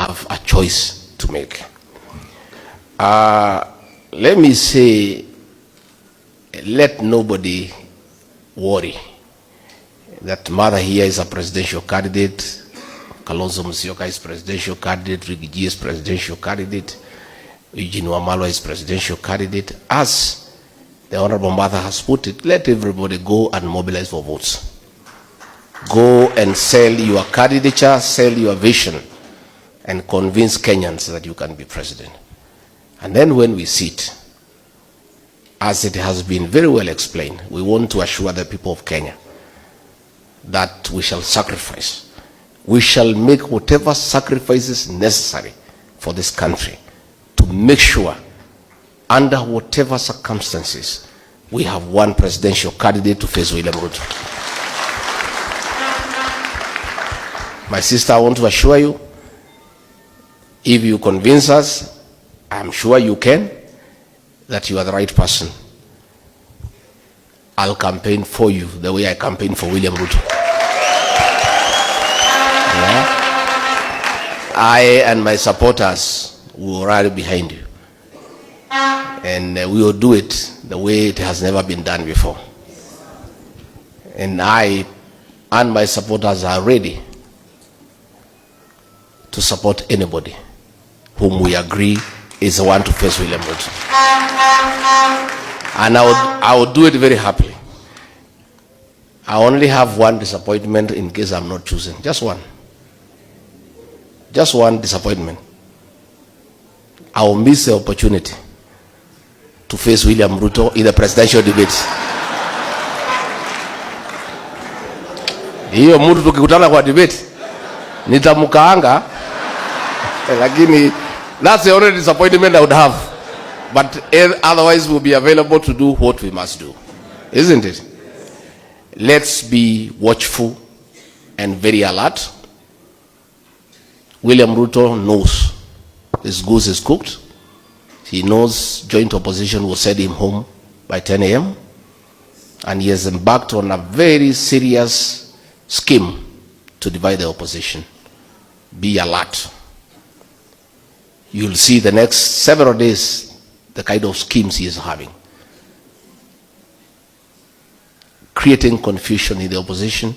have a choice to make. Let me say, let nobody worry that Mother here is a presidential candidate, Kalonzo Musyoka is presidential candidate, Rigathi is presidential candidate, Eugene Wamalwa is presidential candidate. As the Honorable Mother has put it, let everybody go and mobilize for votes. Go and sell your candidature, sell your vision, and convince Kenyans that you can be president. And then when we sit, as it has been very well explained, we want to assure the people of Kenya that we shall sacrifice. We shall make whatever sacrifices necessary for this country to make sure, under whatever circumstances, we have one presidential candidate to face William Ruto. My sister, I want to assure you, if you convince us, I'm sure you can, that you are the right person. I'll campaign for you the way I campaigned for William Ruto. Yeah? I and my supporters will rally behind you. And we will do it the way it has never been done before. And I and my supporters are ready to support anybody whom we agree is the one to face William Ruto. And I would do it very happily. I only have one disappointment in case I'm not chosen. Just one. Just one disappointment. I will miss the opportunity to face William Ruto in the presidential debate. Hiyo mtu tukikutana kwa debate nitamkaanga, lakini that's the only disappointment I would have. But otherwise we'll be available to do what we must do. Isn't it? Let's be watchful and very alert. William Ruto knows his goose is cooked. He knows joint opposition will send him home by 10 a.m. And he has embarked on a very serious scheme to divide the opposition. Be alert. You'll see the next several days the kind of schemes he is having. Creating confusion in the opposition,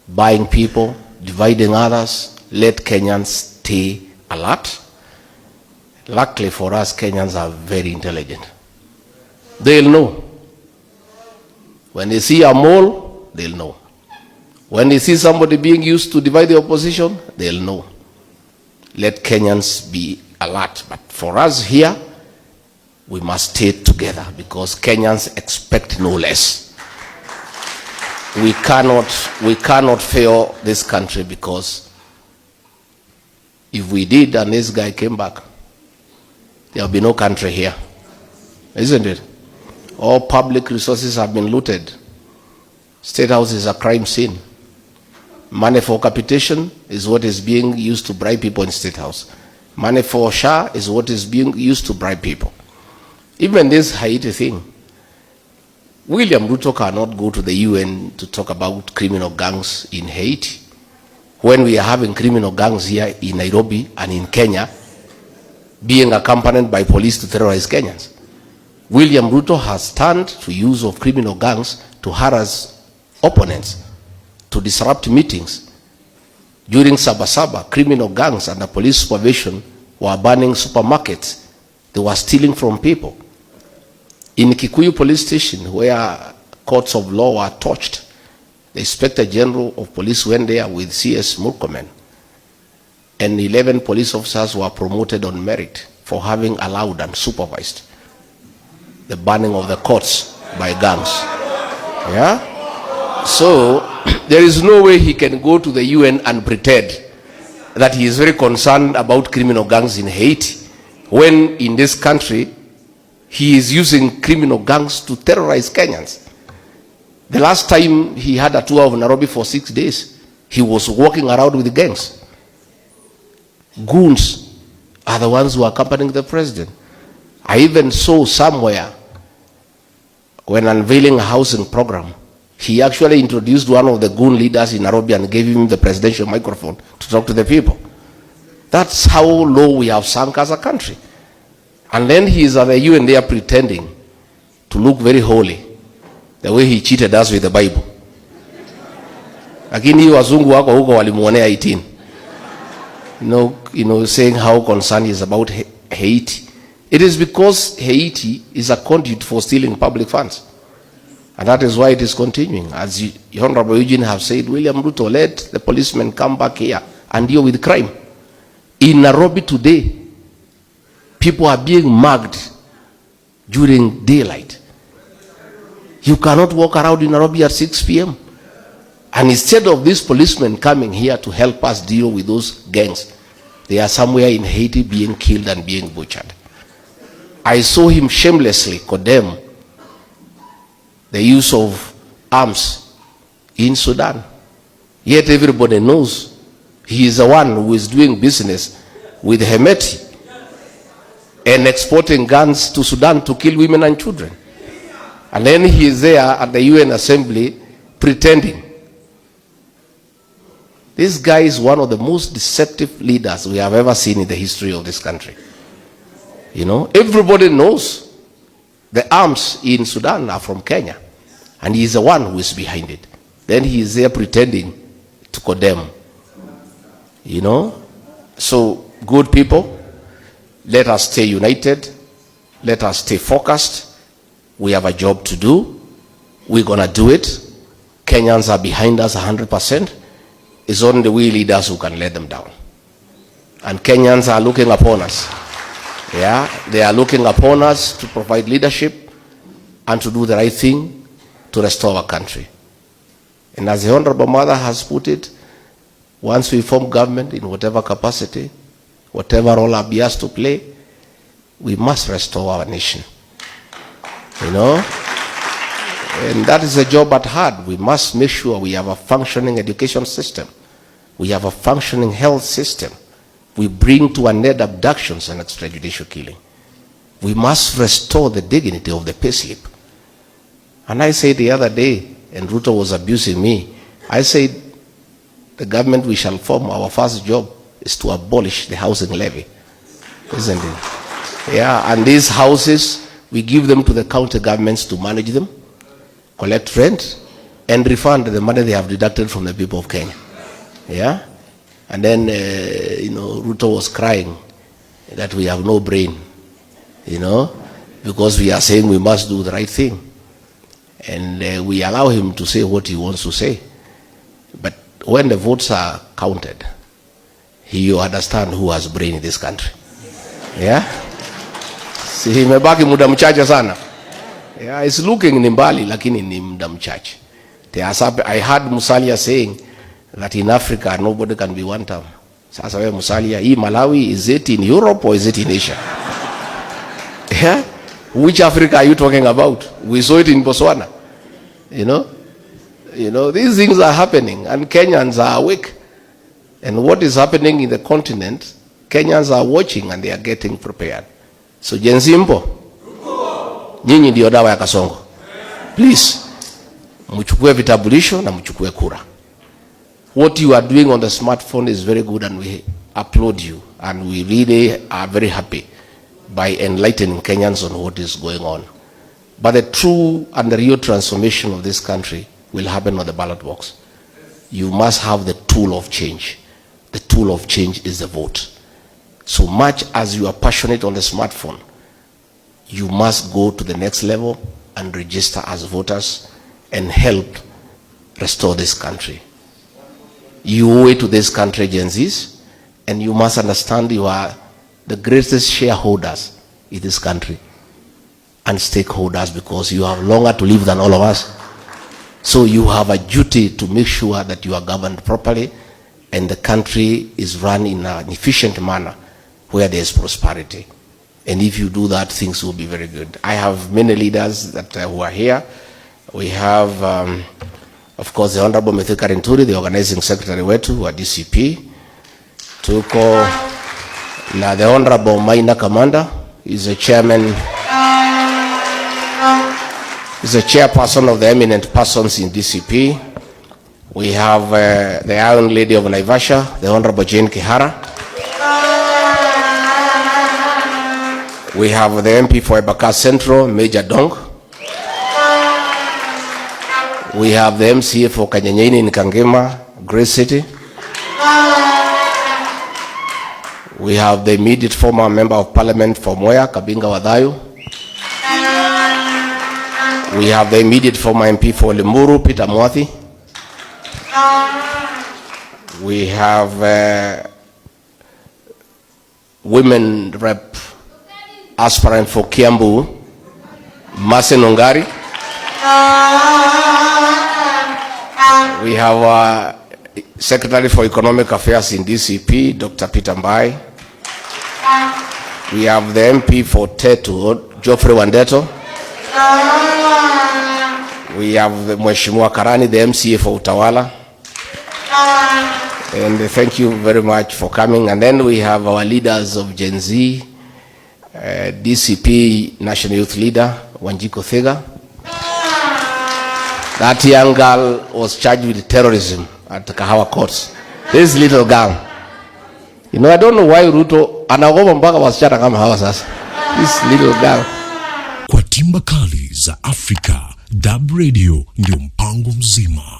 buying people, dividing others. Let Kenyans stay alert. Luckily for us, Kenyans are very intelligent. They'll know. When they see a mole, they'll know. When they see somebody being used to divide the opposition, they'll know. Let Kenyans be alert. But for us here, we must stay together because Kenyans expect no less. We cannot fail this country, because if we did and this guy came back, there will be no country here. Isn't it? All public resources have been looted. State House is a crime scene. Money for capitation is what is being used to bribe people in State House. Money for SHA is what is being used to bribe people. Even this Haiti thing, William Ruto cannot go to the UN to talk about criminal gangs in Haiti when we are having criminal gangs here in Nairobi and in Kenya being accompanied by police to terrorize Kenyans. William Ruto has turned to use of criminal gangs to harass opponents, to disrupt meetings. During Sabasaba, criminal gangs under police supervision were burning supermarkets. They were stealing from people. In Kikuyu police station, where courts of law were torched, the Inspector General of Police went there with CS Murkomen, and 11 police officers were promoted on merit for having allowed and supervised the burning of the courts by gangs. Yeah? So there is no way he can go to the UN and pretend that he is very concerned about criminal gangs in Haiti, when in this country he is using criminal gangs to terrorize Kenyans. The last time he had a tour of Nairobi for 6 days, he was walking around with gangs. Goons are the ones who are accompanying the president. I even saw somewhere, when unveiling a housing program, he actually introduced one of the goon leaders in Nairobi and gave him the presidential microphone to talk to the people. That's how low we have sunk as a country. And then he is at the UN there pretending to look very holy, the way he cheated us with the Bible. Lakini wazungu wako huko walimuonea 18. Saying how concerned he is about Haiti. It is because Haiti is a conduit for stealing public funds. And that is why it is continuing. As Honorable Eugene have said, William Ruto, let the policemen come back here and deal with crime. In Nairobi today, people are being mugged during daylight. You cannot walk around in Nairobi at 6 p.m. And instead of these policemen coming here to help us deal with those gangs, they are somewhere in Haiti being killed and being butchered. I saw him shamelessly condemn the use of arms in Sudan. Yet everybody knows he is the one who is doing business with Hemeti and exporting guns to Sudan to kill women and children. And then he is there at the UN Assembly pretending. This guy is one of the most deceptive leaders we have ever seen in the history of this country. Everybody knows the arms in Sudan are from Kenya, and he is the one who is behind it. Then he is there pretending to condemn. So good people, let us stay united, let us stay focused. We have a job to do. We're gonna do it. Kenyans are behind us 100%. It's only we leaders who can let them down. And Kenyans are looking upon us. Yeah, they are looking upon us to provide leadership and to do the right thing to restore our country. And as the Honorable Mother has put it, once we form government in whatever capacity, whatever role our be asked to play, we must restore our nation. And that is a job at hand. We must make sure we have a functioning education system. We have a functioning health system. We bring to an end abductions and extrajudicial killing. We must restore the dignity of the payslip. And I said the other day, and Ruto was abusing me, I said, the government we shall form, our first job is to abolish the housing levy. Isn't it? Yeah, and these houses, we give them to the county governments to manage them, collect rent, and refund the money they have deducted from the people of Kenya. Yeah? And then, Ruto was crying that we have no brain, because we are saying we must do the right thing. And we allow him to say what he wants to say. But when the votes are counted, you understand who has brain in this country. Yeah? Si imebaki muda mchache sana. Yeah, it's looking ni mbali lakini ni muda mchache. I heard Musalia saying that in Africa nobody can be one term. Sasa wewe Musalia, hii Malawi, is it in Europe or is it in Asia? Yeah? Which Africa are you talking about? We saw it in Botswana. These things are happening and Kenyans are awake. And what is happening in the continent, Kenyans are watching and they are getting prepared. So Jenzi mpo, nyinyi ndio dawa ya kasongo. Please, mchukue vitambulisho na mchukue kura. What you are doing on the smartphone is very good and we applaud you. And we really are very happy by enlightening Kenyans on what is going on. But the true and the real transformation of this country will happen on the ballot box. You must have the tool of change. The tool of change is the vote. So much as you are passionate on the smartphone, you must go to the next level and register as voters and help restore this country. You owe it to this country, Gen Zs, and you must understand you are the greatest shareholders in this country and stakeholders because you have longer to live than all of us. So you have a duty to make sure that you are governed properly and the country is run in an efficient manner where there is prosperity. And if you do that, things will be very good. I have many leaders that who are here. We have, of course, the Honorable Mithika Rinturi, the organizing secretary wetu wa DCP. Tuko na the Honorable Maina Kamanda, is the chairman, is the chairperson of the eminent persons in DCP. We have the Iron Lady of Naivasha, the Honorable Jane Kihara. We have the MP for Embakasi Central, Major Dong. We have the MCA for Kanyenyeini in Kangema, Grace City. We have the immediate former member of parliament for Moya, Kabinga Wadayu. We have the immediate former MP for Limuru, Peter Mwathi. We have women rep aspirant for Kiambu, Mase Nongari. We have Secretary for Economic Affairs in DCP, Dr. Peter Mbai. We have the MP for Tetu, Geoffrey Wandeto. We have the Mheshimiwa Karani, the MCA for Utawala. And thank you very much for coming. And then we have our leaders of Gen Z, DCP National Youth Leader, Wanjiko Thega. That young girl was charged with terrorism at the Kahawa courts. This little girl. You know, I don't know why Ruto anaogopa mpaka wasichana kama hawa sasa. This little girl. Kwa timba kali za Afrika, Dab Radio ndio mpango mzima.